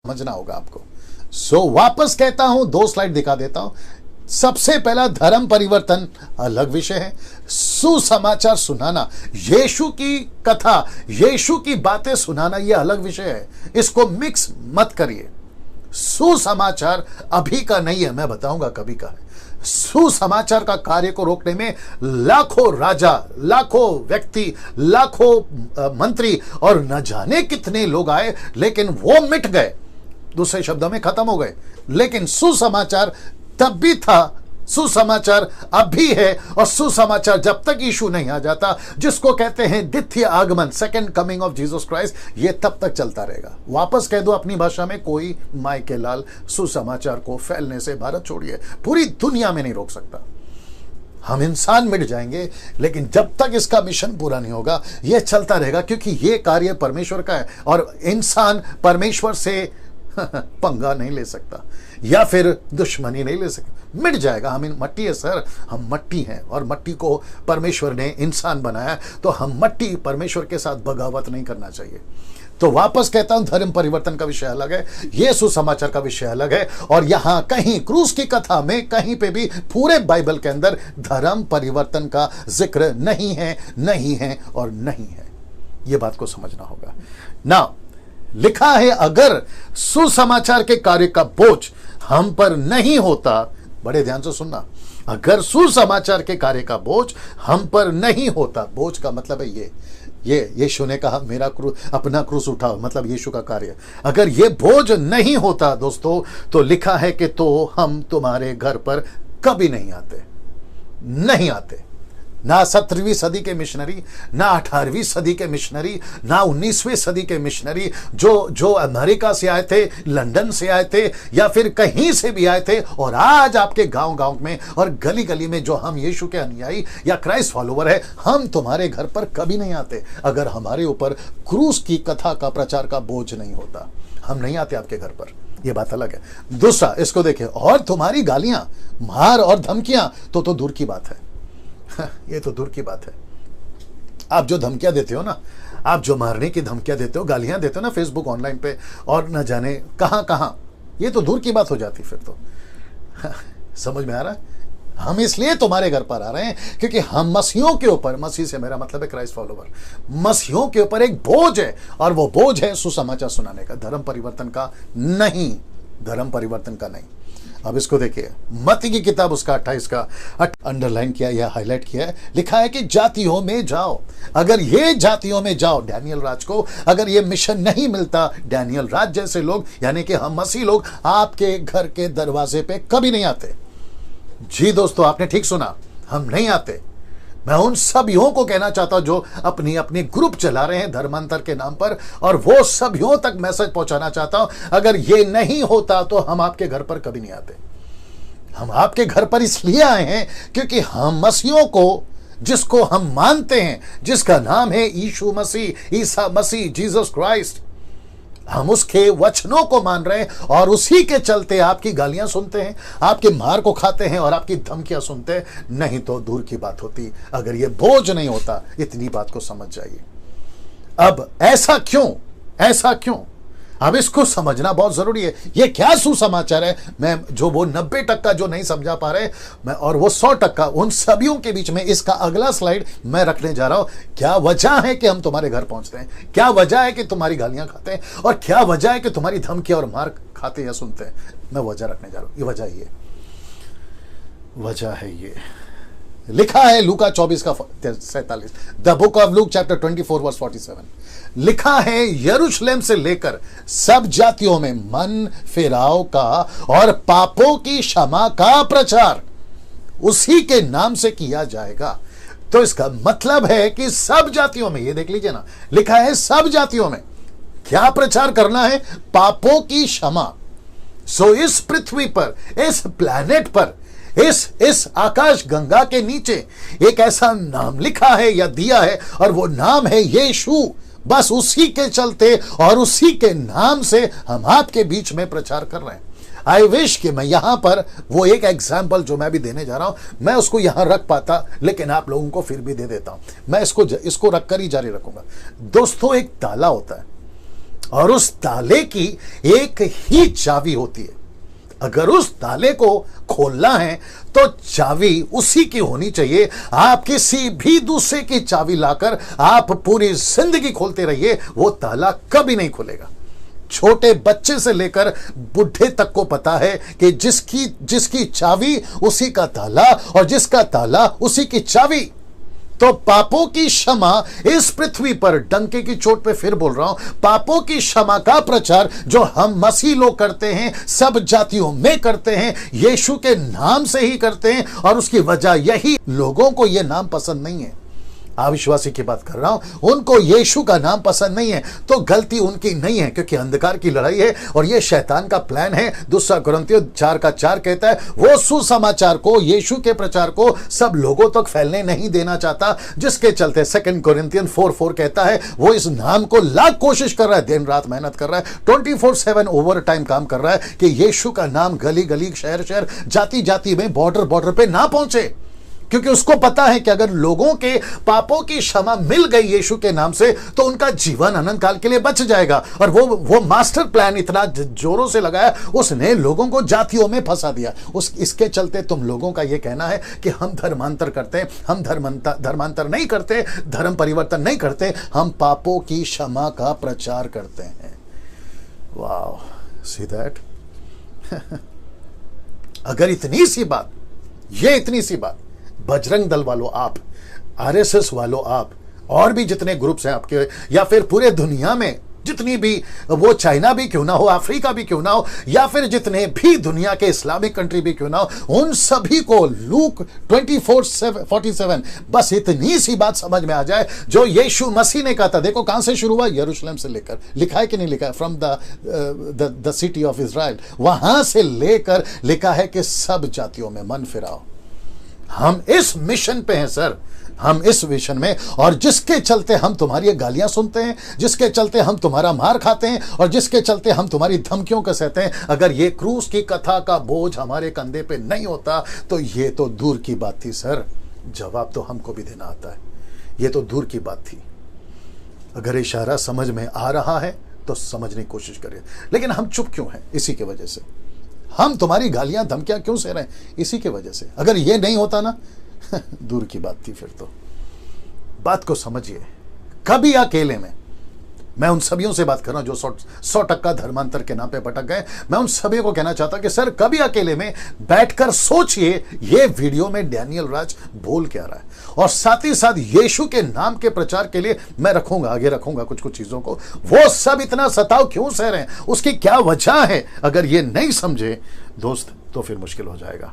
समझना होगा आपको। वापस कहता हूं, 2 स्लाइड दिखा देता हूं। सबसे पहला, धर्म परिवर्तन अलग विषय है। सुसमाचार सुनाना, यीशु की कथा, यीशु की बातें सुनाना, यह अलग विषय है। इसको मिक्स मत करिए। सुसमाचार अभी का नहीं है, मैं बताऊंगा कभी का है। सुसमाचार का कार्य को रोकने में लाखों राजा, लाखों व्यक्ति, लाखों मंत्री और न जाने कितने लोग आए, लेकिन वो मिट गए, दूसरे शब्दों में खत्म हो गए। लेकिन सुसमाचार तब भी था, सुसमाचार अब भी है, और सुसमाचार जब तक यीशु नहीं आ जाता, जिसको कहते हैं द्वितीय आगमन, second coming of Jesus Christ, ये तब तक चलता रहेगा। वापस कह दो अपनी भाषा में, कोई माई के लाल सुसमाचार को फैलने से, भारत छोड़िए, पूरी दुनिया में नहीं रोक सकता। हम इंसान मिट जाएंगे, लेकिन जब तक इसका मिशन पूरा नहीं होगा, यह चलता रहेगा, क्योंकि यह कार्य परमेश्वर का है और इंसान परमेश्वर से पंगा नहीं ले सकता या फिर दुश्मनी नहीं ले सकता। मिट जाएगा। हम मट्टी है सर, हम मट्टी हैं, और मट्टी को परमेश्वर ने इंसान बनाया, तो हम मट्टी परमेश्वर के साथ बगावत नहीं करना चाहिए। तो वापस कहता हूं, धर्म परिवर्तन का विषय अलग है, ये सुसमाचार का विषय अलग है, और यहां कहीं क्रूस की कथा में कहीं पे भी पूरे बाइबल के अंदर धर्म परिवर्तन का जिक्र नहीं है, नहीं है और नहीं है। ये बात को समझना होगा ना। लिखा है, अगर सुसमाचार के कार्य का बोझ हम पर नहीं होता, बड़े ध्यान से सुनना, अगर सुसमाचार के कार्य का बोझ हम पर नहीं होता, बोझ का मतलब है ये यीशु ने कहा मेरा क्रूस, अपना क्रूस उठाओ, मतलब यीशु का कार्य, अगर ये बोझ नहीं होता दोस्तों, तो लिखा है कि तो हम तुम्हारे घर पर कभी नहीं आते, नहीं आते। ना 17वीं सदी के मिशनरी, ना 18वीं सदी के मिशनरी, ना 19वीं सदी के मिशनरी जो अमेरिका से आए थे, लंदन से आए थे, या फिर कहीं से भी आए थे, और आज आपके गांव-गांव में और गली-गली में जो हम यीशु के अनुयायी या क्राइस्ट फॉलोवर है, हम तुम्हारे घर पर कभी नहीं आते अगर हमारे ऊपर क्रूस की कथा का प्रचार का बोझ नहीं होता। हम नहीं आते आपके घर पर, यह बात अलग है। दूसरा, इसको देखिए, और तुम्हारी गालियां, मार और धमकियां तो दूर की बात है। ये तो दूर की बात है। आप जो धमकियां देते हो ना, आप जो मारने की धमकियां देते हो, गालियां देते हो ना फेसबुक, ऑनलाइन पे, और न जाने कहां कहां, ये तो दूर की बात हो जाती फिर तो। समझ में आ रहा है? हम इसलिए तुम्हारे घर पर आ रहे हैं क्योंकि हम मसीहों के ऊपर, मसीह से मेरा मतलब है क्राइस्ट फॉलोवर, मसीहों के ऊपर एक बोझ है, और वो बोझ है सुसमाचार सुनाने का, धर्म परिवर्तन का नहीं, धर्म परिवर्तन का नहीं। अब इसको देखिए, मत्ती की किताब उसका 28 का अंडरलाइन किया या हाईलाइट किया है, लिखा है कि जातियों में जाओ। अगर ये जातियों में जाओ, डैनियल राज को अगर ये मिशन नहीं मिलता, डैनियल राज जैसे लोग, यानी कि हम मसीह लोग, आपके घर के दरवाजे पे कभी नहीं आते। जी दोस्तों, आपने ठीक सुना, हम नहीं आते। मैं उन सभीयों को कहना चाहता हूं जो अपनी अपनी ग्रुप चला रहे हैं धर्मांतर के नाम पर, और वो सभीयों तक मैसेज पहुंचाना चाहता हूं, अगर ये नहीं होता तो हम आपके घर पर कभी नहीं आते। हम आपके घर पर इसलिए आए हैं क्योंकि हम मसीहों को, जिसको हम मानते हैं, जिसका नाम है यीशु मसीह, ईसा मसीह, जीसस क्राइस्ट, हम उसके वचनों को मान रहे हैं, और उसी के चलते आपकी गालियां सुनते हैं, आपके मार को खाते हैं, और आपकी धमकियां सुनते हैं। नहीं तो दूर की बात होती अगर ये बोझ नहीं होता। इतनी बात को समझ जाइए। अब ऐसा क्यों, ऐसा क्यों, अब इसको समझना बहुत जरूरी है। ये क्या सुसमाचार है, मैं जो वो 90% जो नहीं समझा पा रहे, मैं और वो 100%, उन सभी के बीच में इसका अगला स्लाइड मैं रखने जा रहा हूं। क्या वजह है कि हम तुम्हारे घर पहुंचते हैं, क्या वजह है कि तुम्हारी गालियां खाते हैं, और क्या वजह है कि तुम्हारी धमकियां और मार खाते या सुनते हैं, मैं वजह रखने जा रहा हूं। ये वजह, ये वजह है। ये लिखा है लूका 24 का 47, the book of Luke chapter 24 verse 47, लिखा है, यरूशलेम से लेकर सब जातियों में मन फिराव का और पापों की क्षमा का प्रचार उसी के नाम से किया जाएगा। तो इसका मतलब है कि सब जातियों में, ये देख लीजिए ना, लिखा है सब जातियों में क्या प्रचार करना है, पापों की क्षमा। सो इस पृथ्वी पर, इस प्लैनेट पर, इस आकाश गंगा के नीचे एक ऐसा नाम लिखा है या दिया है, और वो नाम है यीशु। बस उसी के चलते और उसी के नाम से हम आपके बीच में प्रचार कर रहे हैं। आई विश कि मैं यहां पर वो एक एग्जाम्पल जो मैं भी देने जा रहा हूं, मैं उसको यहां रख पाता, लेकिन आप लोगों को फिर भी दे देता हूं। मैं इसको रखकर ही जारी रखूंगा। दोस्तों, एक ताला होता है, और उस ताले की एक ही चाबी होती है। अगर उस ताले को खोलना है तो चाबी उसी की होनी चाहिए। आप किसी भी दूसरे की चाबी लाकर आप पूरी जिंदगी खोलते रहिए, वो ताला कभी नहीं खुलेगा। छोटे बच्चे से लेकर बुढ़े तक को पता है कि जिसकी चाबी उसी का ताला, और जिसका ताला उसी की चाबी। तो पापों की क्षमा इस पृथ्वी पर, डंके की चोट पे फिर बोल रहा हूं, पापों की क्षमा का प्रचार जो हम मसीह लोग करते हैं, सब जातियों में करते हैं, यीशु के नाम से ही करते हैं। और उसकी वजह यही, लोगों को यह नाम पसंद नहीं है। अविश्वासी की बात कर रहा हूं, उनको यीशु का नाम पसंद नहीं है, तो गलती उनकी नहीं है, क्योंकि अंधकार की लड़ाई है और यह शैतान का प्लान है। दूसरा कुरिन्थियों 4:4 कहता है, वो सुसमाचार को, यीशु के प्रचार को सब लोगों तक फैलने नहीं देना चाहता, जिसके चलते 2 कुरिन्थियन 4:4 कहता है, वो इस नाम को लाख कोशिश कर रहा है, दिन रात मेहनत कर रहा है, 24/7 ओवर टाइम काम कर रहा है कि यीशु का नाम गली गली, शहर शहर, जाति जाति में, बॉर्डर पे ना पहुंचे। क्योंकि उसको पता है कि अगर लोगों के पापों की क्षमा मिल गई यीशु के नाम से, तो उनका जीवन अनंत काल के लिए बच जाएगा। और वो मास्टर प्लान इतना जोरों से लगाया, उसने लोगों को जातियों में फंसा दिया। इसके चलते तुम लोगों का यह कहना है कि हम धर्मांतर करते हैं, हम धर्मांतर नहीं करते, धर्म परिवर्तन नहीं करते, हम पापों की क्षमा का प्रचार करते हैं। वाह, सी दैट। अगर इतनी सी बात, ये इतनी सी बात बजरंग दल वालों आप, आरएसएस वालों आप, और भी जितने ग्रुप्स हैं आपके, या फिर पूरे दुनिया में जितनी भी, वो चाइना भी क्यों ना हो, अफ्रीका भी क्यों ना हो, या फिर जितने भी दुनिया के इस्लामिक कंट्री भी क्यों ना हो, उन सभी को लूक 24:47 बस इतनी सी बात समझ में आ जाए जो यीशु मसीह ने कहा था। देखो कहां से शुरू हुआ, यरूशलेम से लेकर, लिखा है कि नहीं लिखा है, from the city of Israel, वहां से लेकर लिखा है कि सब जातियों में मन फिराओ। हम इस मिशन पे हैं सर, हम इस मिशन में, और जिसके चलते हम तुम्हारी गालियां सुनते हैं, जिसके चलते हम तुम्हारा मार खाते हैं, और जिसके चलते हम तुम्हारी धमकियों को सहते हैं, अगर ये क्रूस की कथा का बोझ हमारे कंधे पे नहीं होता तो ये तो दूर की बात थी सर। जवाब तो हमको भी देना आता है, ये तो दूर की बात थी। अगर इशारा समझ में आ रहा है तो समझने की कोशिश करिए, लेकिन हम चुप क्यों हैं? इसी की वजह से हम तुम्हारी गालियां धमकियां क्यों सह रहे हैं, इसी की वजह से। अगर ये नहीं होता ना दूर की बात थी। फिर तो बात को समझिए। कभी अकेले में, मैं उन सभियों से बात कर रहा हूं जो 100% धर्मांतर के नाम पे भटक गए, मैं उन सभी को कहना चाहता कि सर कभी अकेले में बैठकर सोचिए ये वीडियो में डैनियल राज बोल क्या रहा है, और साथ ही साथ यीशु के नाम के प्रचार के लिए मैं रखूंगा, आगे रखूंगा कुछ चीजों को, वो सब इतना सताव क्यों सह रहे हैं, उसकी क्या वजह है। अगर ये नहीं समझे दोस्त तो फिर मुश्किल हो जाएगा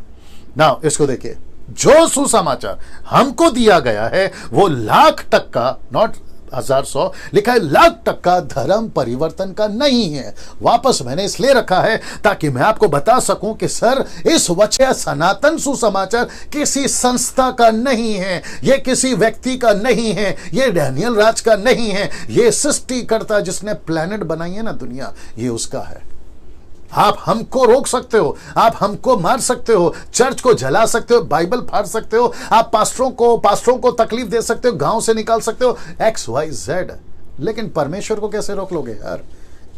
ना। इसको देखिए, जो सुसमाचार हमको दिया गया है वो 1,00,000% नॉट 1,000 लिखा है, 1,00,000% धर्म परिवर्तन का नहीं है। वापस मैंने इसलिए रखा है ताकि मैं आपको बता सकूं कि सर इस वचन सनातन सुसमाचार किसी संस्था का नहीं है, ये किसी व्यक्ति का नहीं है, ये डैनियल राज का नहीं है, ये सृष्टिकर्ता जिसने प्लेनेट बनाई है ना दुनिया, ये उसका है। आप हमको रोक सकते हो, आप हमको मार सकते हो, चर्च को जला सकते हो, बाइबल फाड़ सकते हो, आप पास्टरों को तकलीफ दे सकते हो, गांव से निकाल सकते हो, XYZ, लेकिन परमेश्वर को कैसे रोक लोगे यार?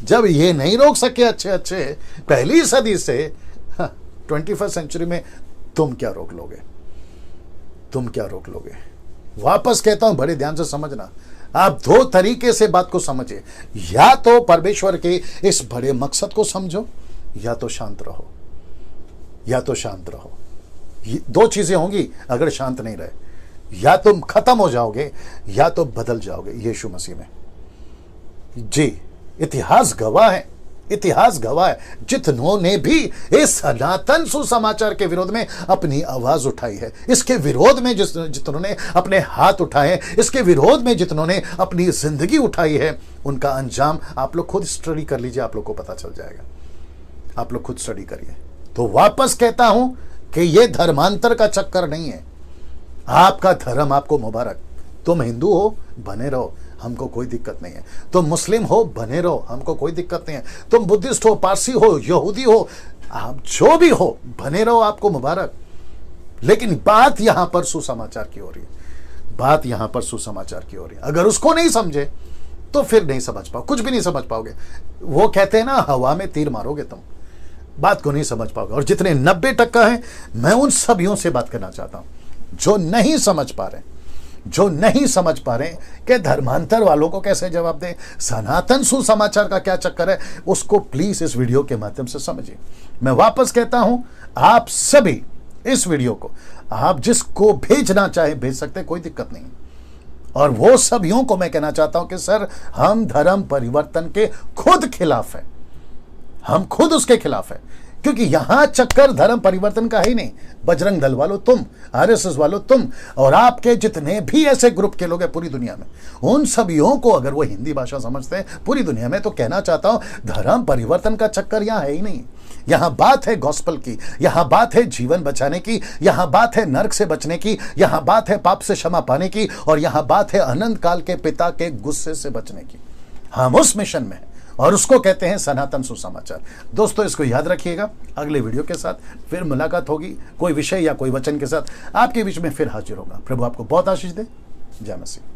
जब ये नहीं रोक सके अच्छे पहली सदी से 21st सेंचुरी में, तुम क्या रोक लोगे? तुम क्या रोक लोगे? वापस कहता हूं, बड़े ध्यान से समझना। आप दो तरीके से बात को समझिए, या तो परमेश्वर के इस बड़े मकसद को समझो, या तो शांत रहो, या तो शांत रहो। ये दो चीजें होंगी अगर शांत नहीं रहे, या तुम खत्म हो जाओगे या तो बदल जाओगे यीशु मसीह में। जी, इतिहास गवाह है, इतिहास गवाह है, जितनों ने भी इस सनातन सुसमाचार के विरोध में अपनी आवाज उठाई है, इसके विरोध में जितनों ने अपने हाथ उठाए, इसके विरोध में जितनों ने अपनी जिंदगी उठाई है, उनका अंजाम आप लोग खुद स्टडी कर लीजिए, आप लोग को पता चल जाएगा। आप लोग खुद स्टडी करिए। तो वापस कहता हूं कि यह धर्मांतर का चक्कर नहीं है। आपका धर्म आपको मुबारक। तुम हिंदू हो, बने रहो, हमको कोई दिक्कत नहीं है। तुम मुस्लिम हो, बने रहो, हमको कोई दिक्कत नहीं है। तुम बुद्धिस्ट हो, पारसी हो, यहूदी हो, आप जो भी हो, बने रहो, आपको मुबारक। लेकिन बात यहां पर सुसमाचार की हो रही है, बात यहां पर सुसमाचार की हो रही है। अगर उसको नहीं समझे तो फिर नहीं समझ पाओ, कुछ भी नहीं समझ पाओगे। वो कहते हैं ना, हवा में तीर मारोगे तुम, बात को नहीं समझ पाओगे। और जितने 90% हैं, मैं उन सभियों से बात करना चाहता हूं जो नहीं समझ पा रहे, जो नहीं समझ पा रहे कि धर्मांतर वालों को कैसे जवाब दें, सनातन सुसमाचार का क्या चक्कर है, उसको प्लीज इस वीडियो के माध्यम से समझिए। मैं वापस कहता हूं, आप सभी इस वीडियो को आप जिसको भेजना चाहे भेज सकते, कोई दिक्कत नहीं। और वो सभियों को मैं कहना चाहता हूं कि सर, हम धर्म परिवर्तन के खुद खिलाफ है, हम खुद उसके खिलाफ है। क्योंकि यहां चक्कर धर्म परिवर्तन का ही नहीं। बजरंग दल वालों तुम, आरएसएस वालों तुम, और आपके जितने भी ऐसे ग्रुप के लोग हैं पूरी दुनिया में, उन सभियों को अगर वो हिंदी भाषा समझते हैं पूरी दुनिया में, तो कहना चाहता हूं धर्म परिवर्तन का चक्कर यहां है ही नहीं। यहां बात है गॉस्पल की, यहां बात है जीवन बचाने की, यहां बात है नरक से बचने की, यहां बात है पाप से क्षमा पाने की, और यहां बात है अनंत काल के पिता के गुस्से से बचने की। हम उस मिशन में हैं, और उसको कहते हैं सनातन सुसमाचार। दोस्तों, इसको याद रखिएगा। अगले वीडियो के साथ फिर मुलाकात होगी, कोई विषय या कोई वचन के साथ आपके बीच में फिर हाजिर होगा। प्रभु आपको बहुत आशीष दे। जय मसीह।